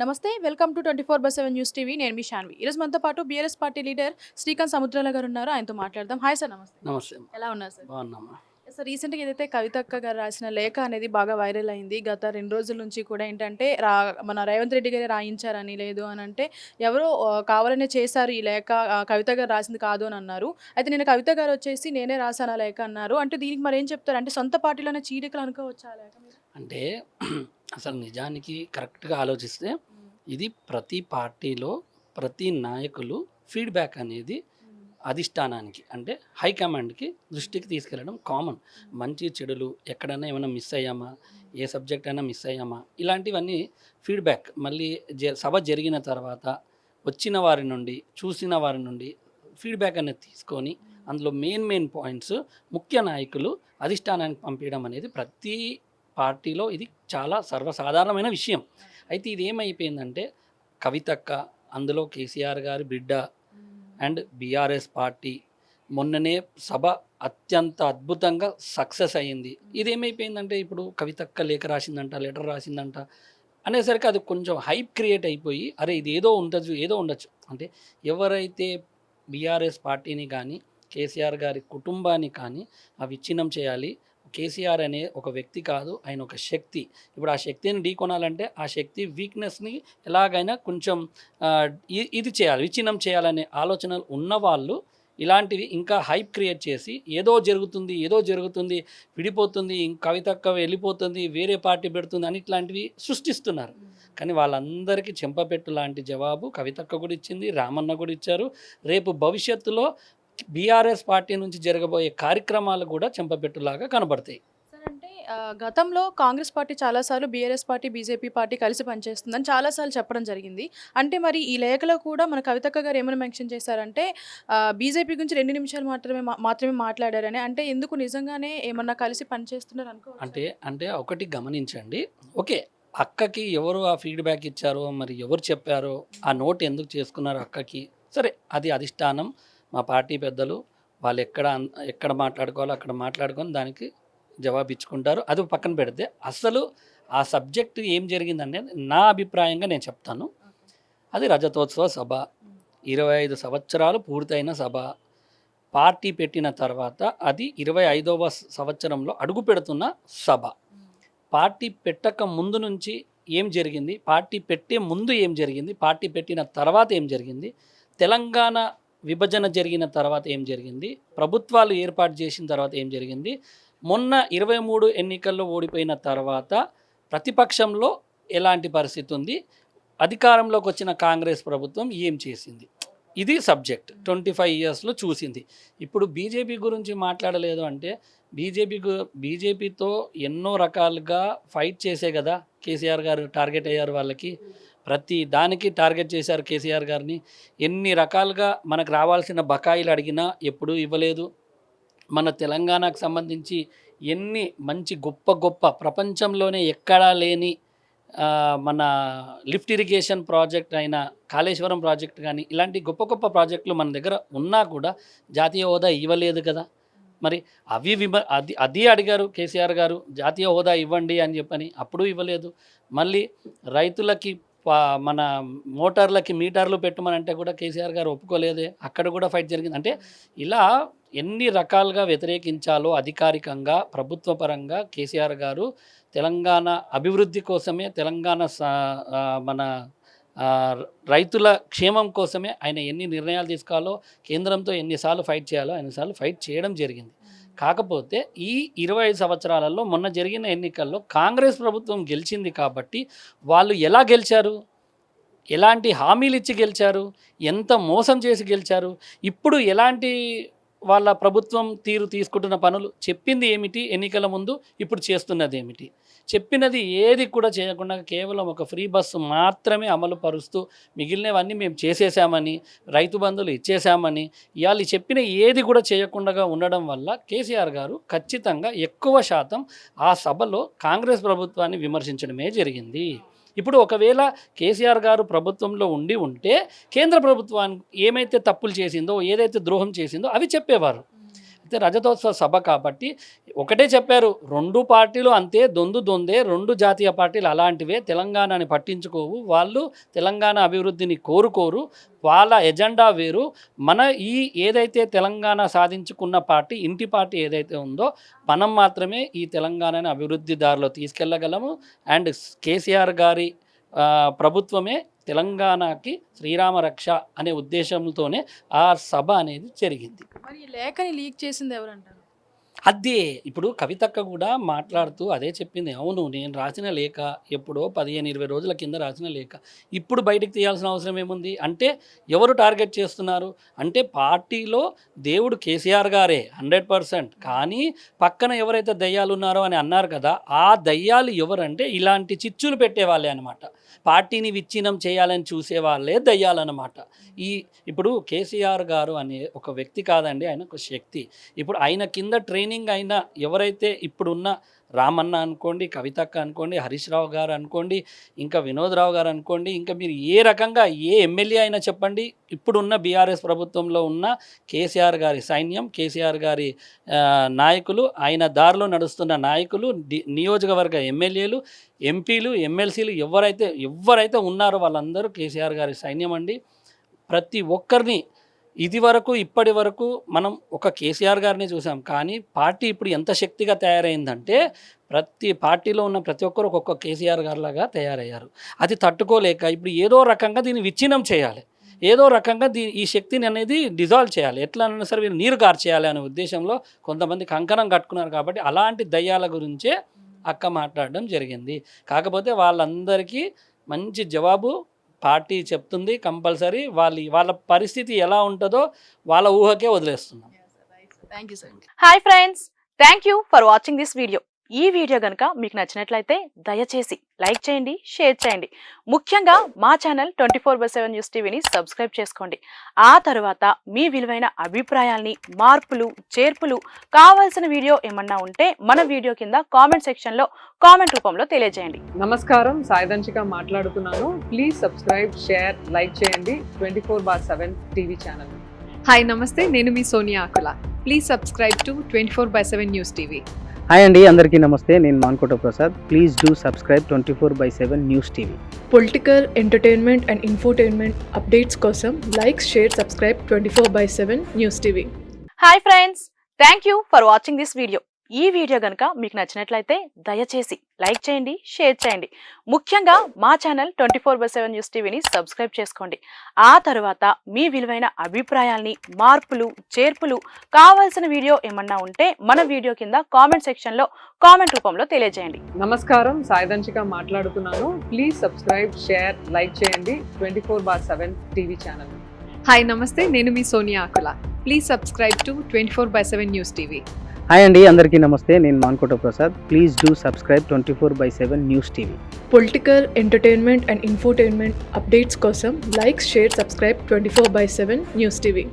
నమస్తే welcome to 24/7 news TV. నేను మీ శాన్వి. ఈరోజు మనతో పాటు బీఆర్ఎస్ పార్టీ లీడర్ శ్రీకాంత్ సముద్రాల గారు ఉన్నారు. ఆయనతో మాట్లాడదాం. Hi sir. నమస్తే. నమస్తే అమ్మ. ఎలా ఉన్నారు సార్? బాగున్నామ్మా. సార్, రీసెంట్గా ఏదైతే కవితక్క గారు రాసిన లేఖ అనేది బాగా వైరల్ అయింది. గత 2 రోజుల నుంచి కూడా ఏంటంటే మన రేవంత్ రెడ్డి గారే రాయించారని, లేదు అని అంటే ఎవరో కావాలనే చేశారు ఈ లేఖ, కవిత గారు రాసింది కాదు అని అన్నారు. అయితే నేను కవిత గారు వచ్చేసి నేనే రాశాను ఆ లేఖ అన్నారు. అంటే దీనికి మరి ఏం చెప్తారు? అంటే సొంత పార్టీలోనే చీలికలు అనుకోవచ్చా ఆ లేఖ మీరు? అంటే అసలు నిజానికి కరెక్ట్గా ఆలోచిస్తే ఇది ప్రతి పార్టీలో ప్రతి నాయకులు ఫీడ్బ్యాక్ అనేది అధిష్టానానికి అంటే హైకమాండ్కి దృష్టికి తీసుకెళ్ళడం కామన్. మంచి చెడులు ఎక్కడైనా ఏమైనా మిస్ అయ్యామా, ఏ సబ్జెక్ట్ అయినా మిస్ అయ్యామా, ఇలాంటివన్నీ ఫీడ్బ్యాక్ మళ్ళీ సభ జరిగిన తర్వాత వచ్చిన వారి నుండి చూసిన వారి నుండి ఫీడ్బ్యాక్ అనేది తీసుకొని అందులో మెయిన్ పాయింట్స్ ముఖ్య నాయకులు అధిష్టానానికి పంపించడం అనేది ప్రతి పార్టీలో ఇది చాలా సర్వసాధారణమైన విషయం. అయితే ఇది ఏమైపోయిందంటే కవితక్క, అందులో కేసీఆర్ గారి బిడ్డ అండ్ బీఆర్ఎస్ పార్టీ మొన్ననే సభ అత్యంత అద్భుతంగా సక్సెస్ అయ్యింది. ఇది ఏమైపోయిందంటే ఇప్పుడు కవితక్క లేఖ రాసిందంట, లెటర్ రాసిందంట అనేసరికి అది కొంచెం హైప్ క్రియేట్ అయిపోయి అరే ఇది ఏదో ఉండొచ్చు అంటే ఎవరైతే బీఆర్ఎస్ పార్టీని కానీ కేసీఆర్ గారి కుటుంబాన్ని కానీ విచ్ఛిన్నం చేయాలి. కేసీఆర్ అనే ఒక వ్యక్తి కాదు, ఆయన ఒక శక్తి. ఇప్పుడు ఆ శక్తిని ఢీకొనాలంటే ఆ శక్తి వీక్నెస్ని ఎలాగైనా కొంచెం ఇది చేయాలి, విచ్ఛిన్నం చేయాలనే ఆలోచనలు ఉన్నవాళ్ళు ఇలాంటివి ఇంకా హైప్ క్రియేట్ చేసి ఏదో జరుగుతుంది విడిపోతుంది, కవితక్క వెళ్ళిపోతుంది, వేరే పార్టీ పెడుతుంది అని ఇట్లాంటివి సృష్టిస్తున్నారు. కానీ వాళ్ళందరికీ చెంపపెట్టు లాంటి జవాబు కవితక్క కూడా ఇచ్చింది, రామన్న కూడా ఇచ్చారు. రేపు భవిష్యత్తులో బీఆర్ఎస్ పార్టీ నుంచి జరగబోయే కార్యక్రమాలు కూడా చెంపపెట్టులాగా కనబడతాయి. సార్, అంటే గతంలో కాంగ్రెస్ పార్టీ చాలాసార్లు బీఆర్ఎస్ పార్టీ, బీజేపీ పార్టీ కలిసి పనిచేస్తుందని చాలాసార్లు చెప్పడం జరిగింది. అంటే మరి ఈ లేఖలో కూడా మన కవితక్క గారు ఏమైనా మెన్షన్ చేశారంటే బీజేపీ గురించి 2 నిమిషాలు మాత్రమే మాట్లాడారని. అంటే ఎందుకు నిజంగానే ఏమన్నా కలిసి పనిచేస్తున్నారు అనుకో? అంటే ఒకటి గమనించండి. ఓకే, అక్కకి ఎవరు ఆ ఫీడ్బ్యాక్ ఇచ్చారో, మరి ఎవరు చెప్పారో, ఆ నోట్ ఎందుకు చేసుకున్నారో అక్కకి, సరే అది అధిష్టానం, మా పార్టీ పెద్దలు వాళ్ళు ఎక్కడ మాట్లాడుకోవాలో అక్కడ మాట్లాడుకొని దానికి జవాబు ఇచ్చుకుంటారు. అది పక్కన పెడితే అసలు ఆ సబ్జెక్టు ఏం జరిగిందనేది నా అభిప్రాయంగా నేను చెప్తాను. అది రజతోత్సవ సభ, 25 సంవత్సరాలు పూర్తయిన సభ, పార్టీ పెట్టిన తర్వాత అది 25వ సంవత్సరంలో అడుగు పెడుతున్న సభ. పార్టీ పెట్టక ముందు నుంచి ఏం జరిగింది, పార్టీ పెట్టే ముందు ఏం జరిగింది, పార్టీ పెట్టిన తర్వాత ఏం జరిగింది, తెలంగాణ విభజన జరిగిన తర్వాత ఏం జరిగింది, ప్రభుత్వాలు ఏర్పాటు చేసిన తర్వాత ఏం జరిగింది, మొన్న 23 ఎన్నికల్లో ఓడిపోయిన తర్వాత ప్రతిపక్షంలో ఎలాంటి పరిస్థితి ఉంది, అధికారంలోకి వచ్చిన కాంగ్రెస్ ప్రభుత్వం ఏం చేసింది, ఇది సబ్జెక్ట్ 25 ఇయర్స్లో చూసింది. ఇప్పుడు బీజేపీ గురించి మాట్లాడలేదు అంటే బీజేపీతో ఎన్నో రకాలుగా ఫైట్ చేసే కదా కేసీఆర్ గారు టార్గెట్ అయ్యారు. వాళ్ళకి ప్రతి దానికి టార్గెట్ చేశారు కేసీఆర్ గారిని. ఎన్ని రకాలుగా మనకు రావాల్సిన బకాయిలు అడిగినా ఎప్పుడూ ఇవ్వలేదు. మన తెలంగాణకు సంబంధించి ఎన్ని మంచి గొప్ప ప్రపంచంలోనే ఎక్కడా లేని మన లిఫ్ట్ ఇరిగేషన్ ప్రాజెక్ట్ అయిన కాళేశ్వరం ప్రాజెక్ట్ కానీ ఇలాంటి గొప్ప ప్రాజెక్టులు మన దగ్గర ఉన్నా కూడా జాతీయ హోదా ఇవ్వలేదు కదా. మరి అది అడిగారు కేసీఆర్ గారు, జాతీయ హోదా ఇవ్వండి అని చెప్పని, అప్పుడు ఇవ్వలేదు. మళ్ళీ రైతులకి మన మోటార్లకి మీటర్లు పెట్టమనంటే కూడా కేసీఆర్ గారు ఒప్పుకోలేదే, అక్కడ కూడా ఫైట్ జరిగింది. అంటే ఇలా ఎన్ని రకాలుగా వ్యతిరేకించాలో అధికారికంగా ప్రభుత్వ పరంగా కేసీఆర్ గారు తెలంగాణ అభివృద్ధి కోసమే, తెలంగాణ మన రైతుల క్షేమం కోసమే ఆయన ఎన్ని నిర్ణయాలు తీసుకోవాలో, కేంద్రంతో ఎన్నిసార్లు ఫైట్ చేయాలో అన్నిసార్లు ఫైట్ చేయడం జరిగింది. కాకపోతే ఈ 25 సంవత్సరాలలో మొన్న జరిగిన ఎన్నికల్లో కాంగ్రెస్ ప్రభుత్వం గెలిచింది కాబట్టి వాళ్ళు ఎలా గెలిచారు, ఎలాంటి హామీలు ఇచ్చి గెలిచారు, ఎంత మోసం చేసి గెలిచారు, ఇప్పుడు ఎలాంటి వాళ్ళ ప్రభుత్వం తీసుకుంటున్న పనులు, చెప్పింది ఏమిటి ఎన్నికల ముందు, ఇప్పుడు చేస్తున్నది ఏమిటి, చెప్పినది ఏది కూడా చేయకుండా కేవలం ఒక ఫ్రీ బస్సు మాత్రమే అమలు పరుస్తూ మిగిలినవన్నీ మేము చేసేసామని, రైతు బంధువులు ఇచ్చేసామని, ఇవాళ చెప్పిన ఏది కూడా చేయకుండా ఉండడం వల్ల కేసీఆర్ గారు ఖచ్చితంగా ఎక్కువ శాతం ఆ సభలో కాంగ్రెస్ ప్రభుత్వాన్ని విమర్శించడమే జరిగింది. ఇప్పుడు ఒకవేళ కేసీఆర్ గారు ప్రభుత్వంలో ఉంటే కేంద్ర ప్రభుత్వానికి ఏమైతే తప్పులు చేసిందో, ఏదైతే ద్రోహం చేసిందో అవి చెప్పేవారు. అయితే రజతోత్సవ సభ కాబట్టి ఒకటే చెప్పారు, 2 పార్టీలు అంతే దొందే, 2 జాతీయ పార్టీలు అలాంటివే, తెలంగాణని పట్టించుకోవు, వాళ్ళు తెలంగాణ అభివృద్ధిని కోరుకోరు, వాళ్ళ ఎజెండా వేరు. మన ఏదైతే తెలంగాణ సాధించుకున్న పార్టీ, ఇంటి పార్టీ ఏదైతే ఉందో మనం మాత్రమే ఈ తెలంగాణని అభివృద్ధి దారిలో తీసుకెళ్ళగలము. అండ్ కేసీఆర్ గారి ప్రభుత్వమే తెలంగాణకి శ్రీరామ రక్ష అనే ఉద్దేశంతోనే ఆ సభ అనేది జరిగింది. మరి ఈ లేఖని లీక్ చేసింది ఎవరంటారు? అదే ఇప్పుడు కవితక్క కూడా మాట్లాడుతూ అదే చెప్పింది. అవును, నేను రాసిన లేఖ ఎప్పుడో 15-20 రోజుల కింద రాసిన లేఖ ఇప్పుడు బయటికి తీయాల్సిన అవసరం ఏముంది అంటే, ఎవరు టార్గెట్ చేస్తున్నారు అంటే పార్టీలో దేవుడు కేసీఆర్ గారే 100%, కానీ పక్కన ఎవరైతే దయ్యాలు ఉన్నారో అని అన్నారు కదా, ఆ దయ్యాలు ఎవరంటే ఇలాంటి చిచ్చులు పెట్టేవాళ్ళే అనమాట. పార్టీని విచ్ఛిన్నం చేయాలని చూసే వాళ్ళే దయ్యాలన్నమాట. ఇప్పుడు కేసీఆర్ గారు అనే ఒక వ్యక్తి కాదండి, ఆయన ఒక శక్తి. ఇప్పుడు ఆయన కింద ట్రైనింగ్ అయిన ఎవరైతే ఇప్పుడున్న రామన్న అనుకోండి, కవితక్క అనుకోండి, హరీష్ రావు గారు అనుకోండి, ఇంకా వినోద్ రావు గారు అనుకోండి, ఇంకా మీరు ఏ రకంగా ఏ ఎమ్మెల్యే అయినా చెప్పండి, ఇప్పుడున్న బీఆర్ఎస్ ప్రభుత్వంలో ఉన్న కేసీఆర్ గారి సైన్యం, కేసీఆర్ గారి నాయకులు, ఆయన దారిలో నడుస్తున్న నాయకులు, నియోజకవర్గ ఎమ్మెల్యేలు, ఎంపీలు, ఎమ్మెల్సీలు ఎవరైతే ఉన్నారో వాళ్ళందరూ కేసీఆర్ గారి సైన్యం అండి. ప్రతి ఒక్కరిని ఇప్పటి వరకు మనం ఒక కేసీఆర్ గారిని చూసాం, కానీ పార్టీ ఇప్పుడు ఎంత శక్తిగా తయారైందంటే ప్రతి పార్టీలో ఉన్న ప్రతి ఒక్కరు ఒక్కొక్క కేసీఆర్ గారిలాగా తయారయ్యారు. అది తట్టుకోలేక ఇప్పుడు ఏదో రకంగా దీన్ని విచ్ఛిన్నం చేయాలి, ఏదో రకంగా ఈ శక్తిని అనేది డిజాల్వ్ చేయాలి, ఎట్లా అన్నా సరే వీళ్ళు నీరు కార్చేయాలి అనే ఉద్దేశంలో కొంతమంది కంకణం కట్టుకున్నారు. కాబట్టి అలాంటి దయ్యాల గురించే అక్క మాట్లాడడం జరిగింది. కాకపోతే వాళ్ళందరికీ మంచి జవాబు పార్టీ చెప్తుంది కంపల్సరీ. వాళ్ళ పరిస్థితి ఎలా ఉంటుందో వాళ్ళ ఊహకే వదిలేస్తున్నాం. Thank you sir. Hi friends, thank you for watching this video. ఈ వీడియో కనుక మీకు నచ్చినట్లయితే దయచేసి లైక్ చేయండి, షేర్ చేయండి. ముఖ్యంగా మా ఛానల్ 24/7 న్యూస్ టీవీని సబ్స్క్రైబ్ చేసుకోండి. ఆ తర్వాత మీ విలువైన అభిప్రాయాల్ని, మార్పులు, చేర్పులు, కావాల్సిన వీడియో ఏమన్నా ఉంటే మన వీడియో కింద కామెంట్ సెక్షన్లో కామెంట్ రూపంలో తెలియజేయండి. నమస్కారం, సాయిదంచిక మాట్లాడుతున్నాను. ప్లీజ్ సబ్స్క్రైబ్, షేర్, లైక్ చేయండి 24/7 టీవీ ఛానల్. హాయ్ నమస్తే, నేను మీ Sonia Akula. Please subscribe to 24/7 news TV. Hi అండి, అందరికీ నమస్తే. నేను Mankota Prasad. Please do subscribe 24/7 news TV. Political, entertainment and infotainment updates కోసం like, share, subscribe 24/7 news TV. Hi friends, thank you for watching this video. ఈ video కనుక మీకు నచ్చినట్లయితే దయచేసి లైక్ చేయండి, షేర్ చేయండి. ముఖ్యంగా మా ఛానల్ 24/7 న్యూస్ టీవీని సబ్స్క్రైబ్ చేసుకోండి. ఆ తర్వాత మీ విలువైన అభిప్రాయాల్ని, మార్పులు, చేర్పులు, కావాల్సిన వీడియో ఏమన్నా ఉంటే మన వీడియో కింద కామెంట్ సెక్షన్లో కామెంట్ రూపంలో తెలియజేయండి. నమస్కారం, సాయిదంచిక మాట్లాడుతున్నాను. ప్లీజ్ సబ్స్క్రైబ్, షేర్, లైక్ చేయండి 24/7 టీవీ ఛానల్. హాయ్ నమస్తే, నేను మీ Sonia Akula. Please subscribe to 24/7 news TV. Hi అండి, అందరికీ నమస్తే. నేను Mankota Prasad. Please do subscribe 24/7 news TV. Political, entertainment and infotainment updates కోసం like, share, subscribe 24/7 news TV.